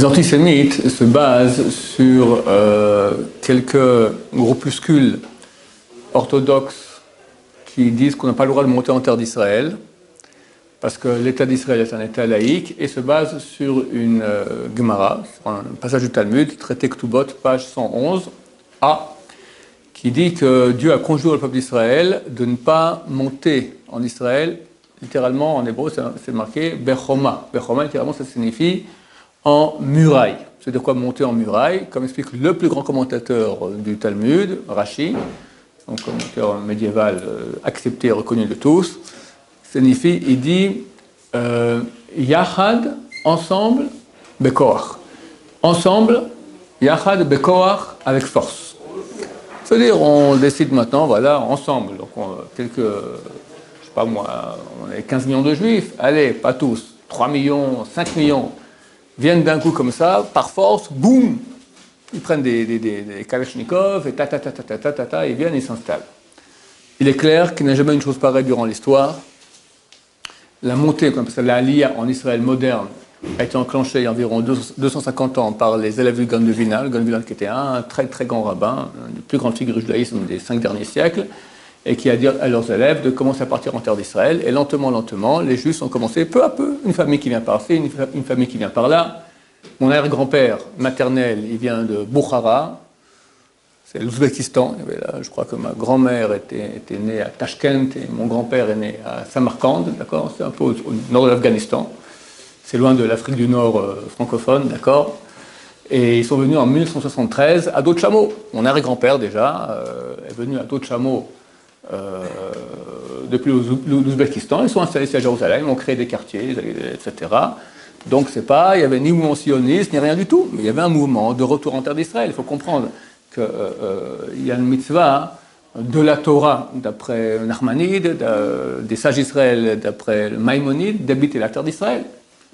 Les antisémites se basent sur quelques groupuscules orthodoxes qui disent qu'on n'a pas le droit de monter en terre d'Israël, parce que l'État d'Israël est un État laïque, et se base sur une Gemara, sur un passage du Talmud, traité Ktubot, page 111a, qui dit que Dieu a conjuré le peuple d'Israël de ne pas monter en Israël, littéralement en hébreu c'est marqué Bechoma. Bechoma, littéralement, ça signifie en muraille. C'est de quoi monter en muraille, comme explique le plus grand commentateur du Talmud, Rashi, un commentateur médiéval accepté et reconnu de tous. Signifie, il dit Yachad, ensemble, Bekoach. Ensemble, Yachad, Bekoach, avec force. C'est-à-dire, on décide maintenant, voilà, ensemble. Donc, je sais pas moi, on est 15 millions de juifs, allez, pas tous, 3 millions, 5 millions, viennent d'un coup comme ça, par force, boum, ils prennent des kalachnikovs, et ils viennent et ils s'installent. Il est clair qu'il n'y a jamais une chose pareille durant l'histoire. La montée, comme ça, la Aliyah en Israël moderne, a été enclenchée il y a environ 250 ans par les élèves du Gaon de Vilna. Le Gaon de Vilna qui était un très très grand rabbin, une des plus grandes figures du judaïsme des 5 derniers siècles, et qui a dit à leurs élèves de commencer à partir en terre d'Israël. Et lentement, les Juifs ont commencé peu à peu, une famille qui vient par-ci, une famille qui vient par-là. Mon arrière-grand-père maternel, il vient de Bukhara, c'est l'Ouzbékistan. Je crois que ma grand-mère était née à Tashkent et mon grand-père est né à Samarkand, d'accord. C'est un peu au nord de l'Afghanistan. C'est loin de l'Afrique du Nord francophone, d'accord. Et ils sont venus en 1973 à dos de chameau. Mon arrière-grand-père, déjà, est venu à dos de chameau depuis l'Ouzbékistan. Ils sont installés ici à Jérusalem, ils ont créé des quartiers, etc. Donc, c'est pas, il n'y avait ni mouvement sioniste, ni rien du tout. Mais il y avait un mouvement de retour en terre d'Israël. Il faut comprendre qu'il y a une mitzvah de la Torah, d'après Nachmanide, des sages d'Israël, d'après Maïmonide, d'habiter la terre d'Israël.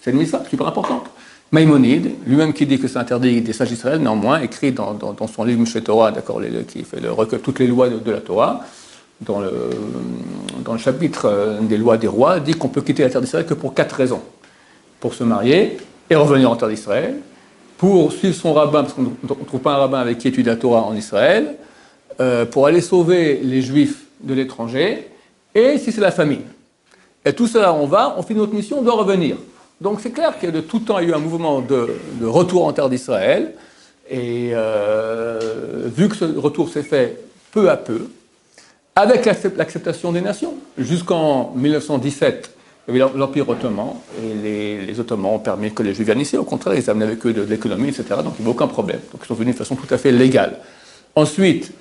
C'est une mitzvah super importante. Maïmonide, lui-même qui dit que c'est interdit des sages d'Israël, néanmoins, écrit dans son livre Mishé Torah, d'accord, qui fait le recueil toutes les lois de la Torah, dans le chapitre des lois des rois, dit qu'on peut quitter la terre d'Israël que pour 4 raisons. Pour se marier et revenir en terre d'Israël, pour suivre son rabbin, parce qu'on ne trouve pas un rabbin avec qui étudie la Torah en Israël, pour aller sauver les juifs de l'étranger, et si c'est la famille. Et tout cela, on finit notre mission, on doit revenir. Donc c'est clair que de tout temps, il y a eu un mouvement de retour en terre d'Israël, et vu que ce retour s'est fait peu à peu, avec l'acceptation des nations, jusqu'en 1917, il y avait l'Empire ottoman, et les Ottomans ont permis que les Juifs viennent ici. Au contraire, ils amenaient avec eux de l'économie, etc. Donc il n'y avait aucun problème. Donc ils sont venus de façon tout à fait légale. Ensuite,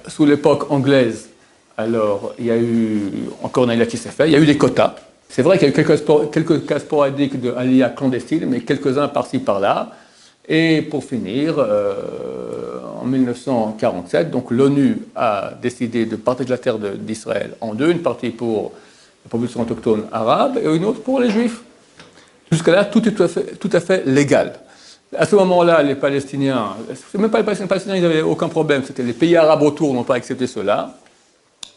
sous l'époque anglaise, alors il y a eu encore une aliyah qui s'est faite. Il y a eu des quotas. C'est vrai qu'il y a eu quelques cas sporadiques de aliyah clandestine, mais quelques-uns par-ci par-là. Et pour finir, en 1947, donc l'ONU a décidé de partager la terre d'Israël en deux, une partie pour la population autochtone arabe et une autre pour les juifs. Jusqu'à là, tout est tout à fait légal. À ce moment-là, les Palestiniens, même pas les Palestiniens, ils n'avaient aucun problème, c'était les pays arabes autour n'ont pas accepté cela,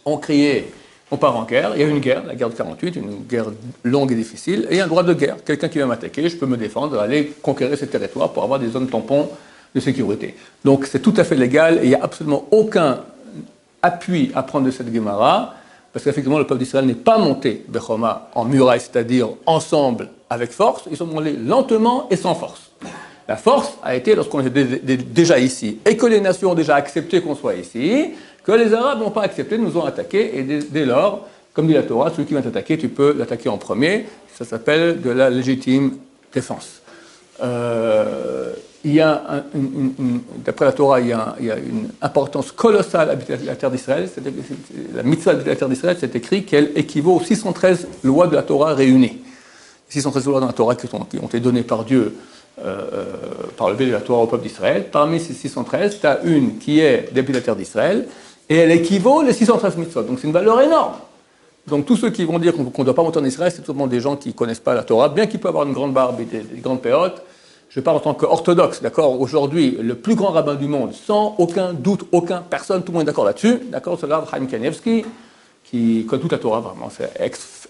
ont crié, on part en guerre, il y a eu une guerre, la guerre de 48, une guerre longue et difficile, et il y a un droit de guerre. Quelqu'un qui vient m'attaquer, je peux me défendre, aller conquérir ces territoires pour avoir des zones tampons de sécurité. Donc c'est tout à fait légal et il n'y a absolument aucun appui à prendre de cette Gemara, parce qu'effectivement, le peuple d'Israël n'est pas monté, Bechoma, en muraille, c'est-à-dire ensemble, avec force, ils sont montés lentement et sans force. La force a été lorsqu'on était déjà ici, et que les nations ont déjà accepté qu'on soit ici, que les Arabes n'ont pas accepté, nous ont attaqués, et dès lors, comme dit la Torah, celui qui vient t'attaquer, tu peux l'attaquer en premier, ça s'appelle de la légitime défense. Il y a d'après la Torah, il y a une importance colossale à habiter la terre d'Israël. La mitzvah de la terre d'Israël, c'est écrit qu'elle équivaut aux 613 lois de la Torah réunies. 613 lois de la Torah qui ont été données par Dieu, par le biais de la Torah au peuple d'Israël. Parmi ces 613, tu as une qui est d'habiter la terre d'Israël, et elle équivaut les 613 mitzvot. Donc c'est une valeur énorme. Donc tous ceux qui vont dire qu'on ne doit pas monter en Israël, c'est tout simplement des gens qui ne connaissent pas la Torah, bien qu'ils peuvent avoir une grande barbe et des grandes péotes. Je parle en tant qu'orthodoxe, d'accord. Aujourd'hui, le plus grand rabbin du monde, sans aucun doute, personne, tout le monde est d'accord là-dessus, d'accord. C'est là Chaim Kanievski, qui connaît toute la Torah, vraiment. C'est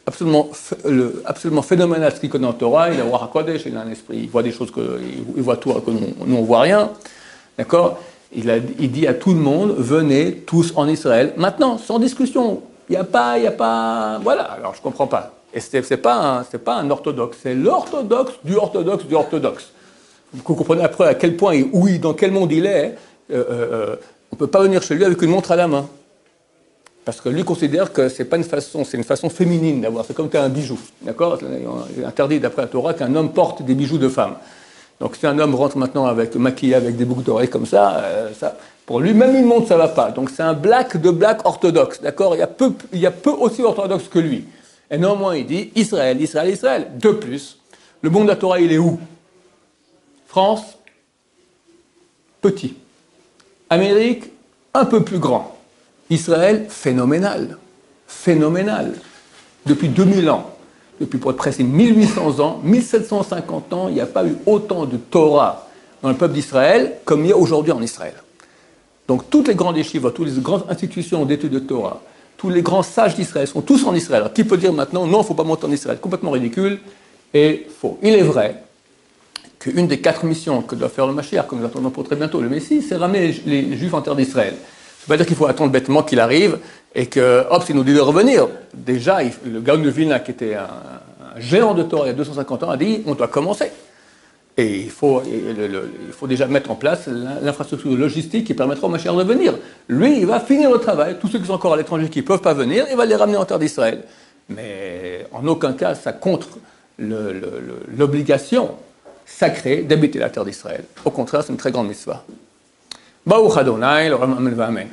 absolument phénoménal ce qu'il connaît en Torah. Il a Ruach HaKodesh, il a un esprit, il voit des choses il voit tout, que nous on voit rien. D'accord? Il dit à tout le monde, venez tous en Israël. Maintenant, sans discussion. Il n'y a pas. Voilà, alors je ne comprends pas. Et ce n'est pas un orthodoxe, c'est l'orthodoxe du orthodoxe du orthodoxe. Vous comprenez après à quel point, dans quel monde il est. On ne peut pas venir chez lui avec une montre à la main. Parce que lui considère que c'est une façon féminine d'avoir, c'est comme un bijou, d'accord? Il est interdit d'après la Torah qu'un homme porte des bijoux de femme. Donc si un homme rentre maintenant maquillé avec des boucles d'oreilles comme ça, pour lui, même une montre, ça ne va pas. Donc c'est un black orthodoxe, d'accord? Il y a peu aussi orthodoxe que lui. Et néanmoins, il dit Israël, Israël, Israël. De plus, le monde de la Torah, il est où? France, petit. Amérique, un peu plus grand. Israël, phénoménal. Phénoménal. Depuis 2000 ans, depuis pour être précis 1800 ans, 1750 ans, il n'y a pas eu autant de Torah dans le peuple d'Israël comme il y a aujourd'hui en Israël. Donc toutes les grandes yeshivot, toutes les grandes institutions d'études de Torah, tous les grands sages d'Israël sont tous en Israël. Alors qui peut dire maintenant, non, il ne faut pas monter en Israël? Complètement ridicule et faux. Il est vrai qu'une des 4 missions que doit faire le Mashiach, que nous attendons pour très bientôt, le Messie, c'est ramener les Juifs en terre d'Israël. Ça ne veut pas dire qu'il faut attendre bêtement qu'il arrive et que, hop, il nous dit de revenir. Déjà, le Gaon de Vilna, qui était un géant de Torah il y a 250 ans, a dit on doit commencer. Et il faut déjà mettre en place l'infrastructure logistique qui permettra au Mashiach de venir. Lui, il va finir le travail. Tous ceux qui sont encore à l'étranger qui ne peuvent pas venir, il va les ramener en terre d'Israël. Mais en aucun cas, ça contre l'obligation sacrée d'habiter la terre d'Israël. Au contraire, c'est une très grande mitzvah. Baruch Adonai, l'olam amen v'amen.